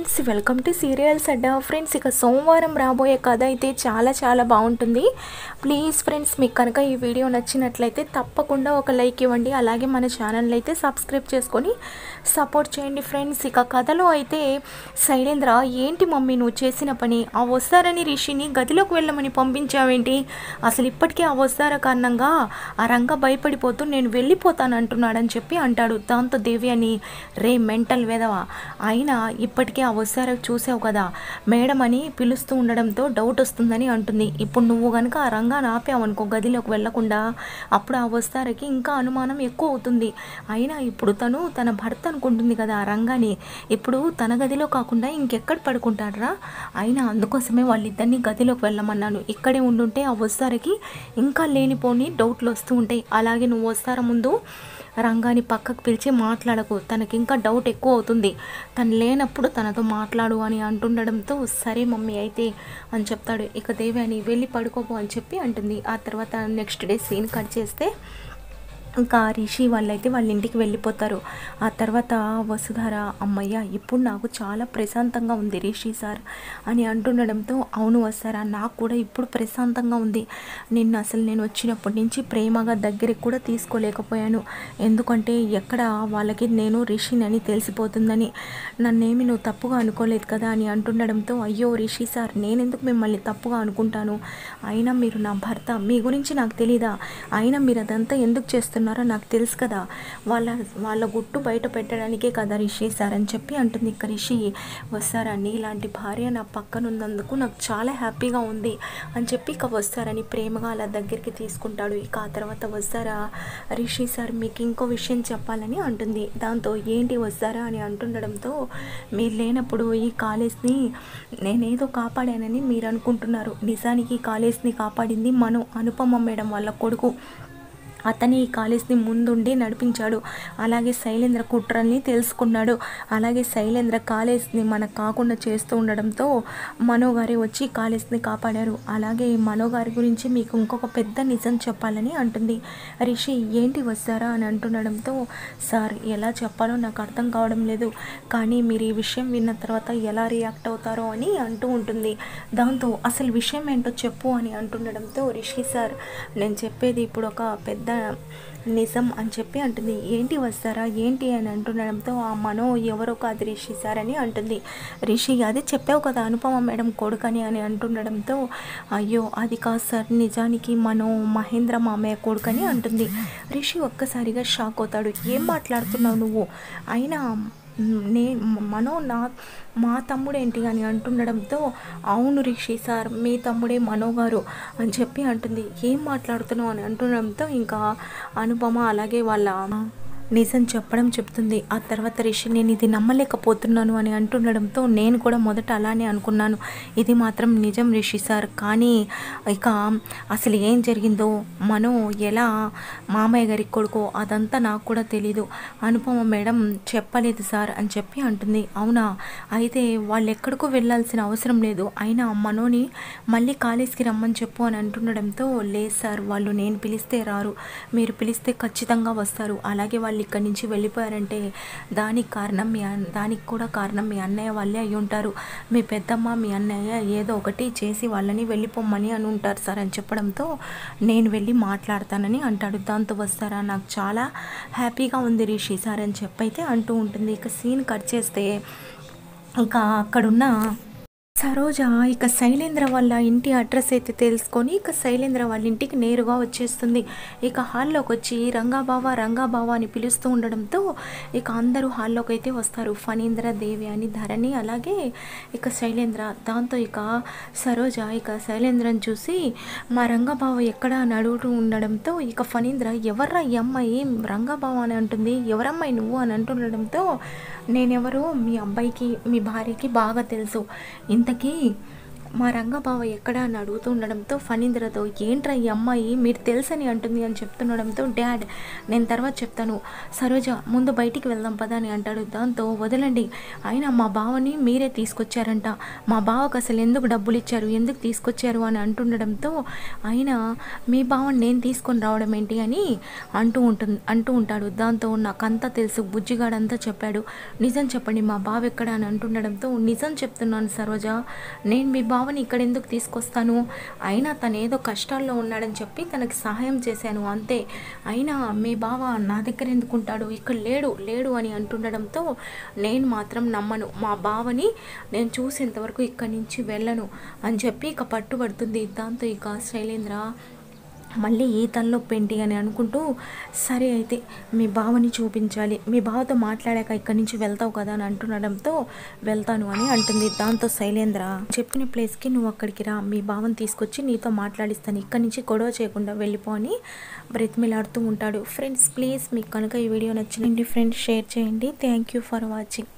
Friends, welcome to serials Adda. Friends, ఇక సోమవారం రాబోయే కథ అయితే చాలా బాగుంటుంది. ప్లీజ్ ఫ్రెండ్స్, మీకు కనుక ఈ వీడియో నచ్చినట్లయితే తప్పకుండా ఒక లైక్ ఇవ్వండి. అలాగే మన ఛానల్ అయితే సబ్స్క్రైబ్ చేసుకొని సపోర్ట్ చేయండి. ఫ్రెండ్స్, ఇక కథలో అయితే శైలేంద్ర, ఏంటి మమ్మీ నువ్వు చేసిన పని? ఆ వస్తారని రిషిని గదిలోకి వెళ్ళమని పంపించావేంటి? అసలు ఇప్పటికే ఆ వస్తార కారణంగా ఆ రంగ భయపడిపోతూ నేను వెళ్ళిపోతాను అంటున్నాడని చెప్పి అంటాడు. దాంతో దేవి అని, రే మెంటల్ వేదవా, అయినా ఇప్పటికే ఆ వస్తార చూసావు కదా, మేడం అని పిలుస్తూ ఉండడంతో డౌట్ వస్తుందని అంటుంది. ఇప్పుడు నువ్వు కనుక ఆ రంగాన్ని ఆపావనుకో గదిలోకి వెళ్లకుండా, అప్పుడు ఆ వస్తారకి ఇంకా అనుమానం ఎక్కువ అవుతుంది. అయినా ఇప్పుడు తను తన భర్త అనుకుంటుంది కదా ఆ రంగాన్ని, ఇప్పుడు తన గదిలో కాకుండా ఇంకెక్కడ పడుకుంటాడరా? అయినా అందుకోసమే వాళ్ళిద్దరిని గదిలోకి వెళ్ళమన్నాను. ఇక్కడే ఉండుంటే ఆ వస్తారకి ఇంకా లేనిపోని డౌట్లు వస్తూ ఉంటాయి. అలాగే నువ్వు వస్తార ముందు రంగాన్ని పక్కకు పిలిచి మాట్లాడకు, తనకి ఇంకా డౌట్ ఎక్కువ అవుతుంది, తను లేనప్పుడు తనతో మాట్లాడు అని అంటుండడంతో సరే మమ్మీ అయితే అని చెప్తాడు. ఇక దేవి అని వెళ్ళి పడుకోపో అని చెప్పి అంటుంది. ఆ తర్వాత నెక్స్ట్ డే సీన్ కట్ చేస్తే ఇంకా రిషి వాళ్ళైతే వాళ్ళ ఇంటికి వెళ్ళిపోతారు. ఆ తర్వాత వసుధార, అమ్మయ్య ఇప్పుడు నాకు చాలా ప్రశాంతంగా ఉంది రిషి సార్ అని అంటుండడంతో, అవును వస్తారా, నాకు కూడా ఇప్పుడు ప్రశాంతంగా ఉంది. అసలు నేను వచ్చినప్పటి నుంచి ప్రేమగా దగ్గరికి కూడా తీసుకోలేకపోయాను. ఎందుకంటే ఎక్కడ వాళ్ళకి నేను రిషిని తెలిసిపోతుందని. నన్నేమి నువ్వు తప్పుగా అనుకోలేదు కదా అని అంటుండడంతో, అయ్యో రిషి సార్, నేనెందుకు మిమ్మల్ని తప్పుగా అనుకుంటాను? అయినా మీరు నా భర్త, మీ గురించి నాకు తెలీదా? అయినా మీరు అదంతా ఎందుకు చేస్తున్నారు నాకు తెలుసు కదా, వాళ్ళ గుట్టు బయట పెట్టడానికే కదా రిషి సార్ అని చెప్పి అంటుంది. ఇక రిషి, వస్తారని ఇలాంటి భార్య నా పక్కన ఉన్నందుకు నాకు చాలా హ్యాపీగా ఉంది అని చెప్పి ఇక వస్తారని ప్రేమగా అలా దగ్గరికి తీసుకుంటాడు. ఇక ఆ తర్వాత వస్తారా, రిషి సార్ మీకు ఇంకో విషయం చెప్పాలని అంటుంది. దాంతో ఏంటి వస్తారా అని అంటుండడంతో, మీరు లేనప్పుడు ఈ కాలేజ్ని నేనేదో కాపాడానని మీరు అనుకుంటున్నారు. నిజానికి ఈ కాలేజ్ని కాపాడింది అనుపమ మేడం వాళ్ళ కొడుకు. అతని ఈ కాలేజ్ని ముందుండి నడిపించాడు. అలాగే శైలేంద్ర కుట్రల్ని తెలుసుకున్నాడు. అలాగే శైలేంద్ర కాలేజ్ని మనకు కాకుండా చేస్తూ ఉండడంతో మనోగారి వచ్చి కాలేజ్ని కాపాడారు. అలాగే మనోగారి గురించి మీకు ఇంకొక పెద్ద నిజం చెప్పాలని అంటుంది. రిషి, ఏంటి వస్తారా అని అంటుండడంతో, సార్ ఎలా చెప్పాలో నాకు అర్థం కావడం లేదు, కానీ మీరు ఈ విషయం విన్న తర్వాత ఎలా రియాక్ట్ అవుతారో అని అంటూ ఉంటుంది. దాంతో అసలు విషయం ఏంటో చెప్పు అని అంటుండడంతో, రిషి సార్, నేను చెప్పేది ఇప్పుడు ఒక పెద్ద నిజం అని చెప్పి అంటుంది. ఏంటి వస్తారా, ఏంటి అని అంటుండడంతో, ఆ మనో ఎవరో కాదు రిషి సార్ అని అంటుంది. రిషి, అదే చెప్పావు కదా అనుపమ మేడం కొడుకని అని అంటుండడంతో, అయ్యో అది కాదు సార్, నిజానికి మహేంద్ర మామయ్య కొడుకని అంటుంది. రిషి ఒక్కసారిగా షాక్ అవుతాడు. ఏం మాట్లాడుతున్నావు నువ్వు? అయినా మా తమ్ముడేంటి అని అంటుండడంతో, అవును రిషి సార్, మీ తమ్ముడే మనోగారు అని చెప్పి అంటుంది. ఏం మాట్లాడుతున్నావు అని అంటుండడంతో ఇంకా అనుపమ అలాగే వాళ్ళ నిజం చెప్తుంది. ఆ తర్వాత రిషి, నేను ఇది నమ్మలేకపోతున్నాను అని అంటుండడంతో, నేను కూడా మొదట అలానే అనుకున్నాను, ఇది మాత్రం నిజం రిషి సార్, కానీ ఇక అసలు ఏం జరిగిందో, ఎలా మామయ్య గారి కొడుకో అదంతా నాకు కూడా తెలీదు, అనుపమ మేడం చెప్పలేదు సార్ అని చెప్పి అంటుంది. అవునా, అయితే వాళ్ళు ఎక్కడికో వెళ్ళాల్సిన అవసరం లేదు, అయినా మనోని మళ్ళీ కాలేజ్కి రమ్మని చెప్పు అని అంటుండడంతో, లేదు సార్, వాళ్ళు నేను పిలిస్తే రారు, మీరు పిలిస్తే ఖచ్చితంగా వస్తారు. అలాగే వాళ్ళు ఇక్కడి నుంచి వెళ్ళిపోయారంటే దానికి కూడా కారణం మీ అన్నయ్య వాళ్ళే అయి ఉంటారు. మీ పెద్దమ్మ మీ అన్నయ్య ఏదో ఒకటి చేసి వాళ్ళని వెళ్ళిపోమ్మని అని ఉంటారు సార్ అని చెప్పడంతో, నేను వెళ్ళి మాట్లాడతానని అంటాడు. దాంతో వస్తారా, నాకు చాలా హ్యాపీగా ఉంది రిషి సార్ అని చెప్పైతే అంటూ ఉంటుంది. ఇక సీన్ కట్ చేస్తే ఇక అక్కడున్న సరోజ ఇక శైలేంద్ర వాళ్ళ ఇంటి అడ్రస్ అయితే తెలుసుకొని ఇక శైలేంద్ర వాళ్ళ ఇంటికి నేరుగా వచ్చేస్తుంది. ఇక హాల్లోకి వచ్చి రంగాబావ అని పిలుస్తూ ఉండడంతో ఇక అందరూ హాల్లోకి అయితే వస్తారు. ఫణీంద్ర, దేవి అని, ధరణి, అలాగే ఇక శైలేంద్ర. దాంతో ఇక సరోజ ఇక శైలేంద్రని చూసి, మా రంగాబావ ఎక్కడ అని అడుగుతూ ఉండడంతో ఇక ఫణీంద్ర, ఎవర్రా ఈ అమ్మాయి రంగాబావ అని అంటుంది, ఎవరమ్మాయి నువ్వు అని అంటుండడంతో, నేనెవరో మీ అబ్బాయికి మీ భార్యకి బాగా తెలుసు, ఇంతకీ మా రంగబావ ఎక్కడ అని అడుగుతూ ఉండడంతో ఫణీంద్రతో ఏంట్రా ఈ అమ్మాయి మీరు తెలుసని అంటుంది అని చెప్తుండడంతో డాడ్ నేను తర్వాత చెప్తాను, సరోజ ముందు బయటికి వెళ్దాం పదా అని అంటాడు. దాంతో వదలండి, అయినా మా బావని మీరే తీసుకొచ్చారంట, మా బావకు అసలు ఎందుకు డబ్బులు ఇచ్చారు, ఎందుకు తీసుకొచ్చారు అని అంటుండడంతో అయినా మీ బావని నేను తీసుకొని రావడం ఏంటి అని అంటూ ఉంటాడు. దాంతో నాకంతా తెలుసు, బుజ్జిగాడంతా చెప్పాడు, నిజం చెప్పండి మా బావ ఎక్కడ అని అంటుండడంతో నిజం చెప్తున్నాను సరోజ, నేను మీ బావని ఇక్కడ ఎందుకు తీసుకొస్తాను, అయినా తను ఏదో కష్టాల్లో ఉన్నాడని చెప్పి తనకి సహాయం చేశాను అంతే, అయినా మీ బావ నా దగ్గర ఎందుకుంటాడు, ఇక్కడ లేడు అని అంటుండడంతో నేను మాత్రం నమ్మను, మా బావని నేను చూసేంతవరకు ఇక్కడి నుంచి వెళ్ళను అని చెప్పి ఇక పట్టుబడుతుంది. దాంతో ఇక శైలేంద్ర మళ్ళీ ఈ తలనొప్పి ఏంటి అని అనుకుంటూ సరే అయితే మీ బావని చూపించాలి, మీ బావతో మాట్లాడాక ఇక్కడి నుంచి వెళ్తావు కదా అని అంటుండడంతో వెళ్తాను అని అంటుంది. దాంతో శైలేంద్ర చెప్పిన ప్లేస్కి నువ్వు అక్కడికి రా, మీ బావని తీసుకొచ్చి నీతో మాట్లాడిస్తాను, ఇక్కడి నుంచి గొడవ చేయకుండా వెళ్ళిపో అని బ్రతిమిలాడుతూ ఉంటాడు. ఫ్రెండ్స్ ప్లీజ్ మీకు కనుక ఈ వీడియో నచ్చింది ఫ్రెండ్స్ షేర్ చేయండి. Thank you for watching.